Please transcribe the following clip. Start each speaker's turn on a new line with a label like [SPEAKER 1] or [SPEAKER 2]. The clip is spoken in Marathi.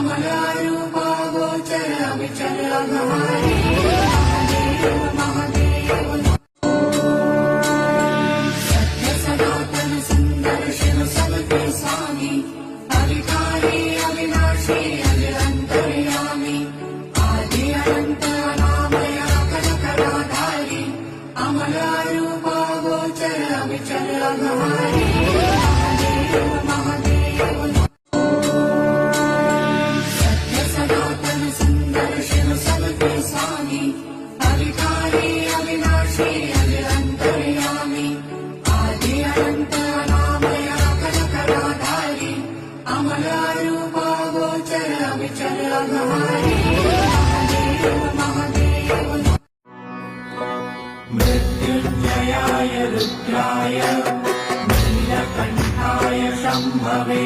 [SPEAKER 1] अमलारूपा गोचर विचल अघहारी महादेव महादेव सत्य सनातन सुंदर शिव सबके स्वामी अधिकारी अविनाशी अजरंतर्यामी आदि अनंत अनामय अखंडकराधारी अमलारूपा गोचर विचल अघहारी महादेव महादेव सत्य सनातन सुंदर शिव सबके स्वामी अधिकारी अविनाशी अजरंतर्यामी आदि अनंत अनामय अखंडकराधारी अमलारूपा गोचर विचल अघहारी महादेव महादेव मृत्युंजयाय रुद्राय नीलकंठाय शंभवे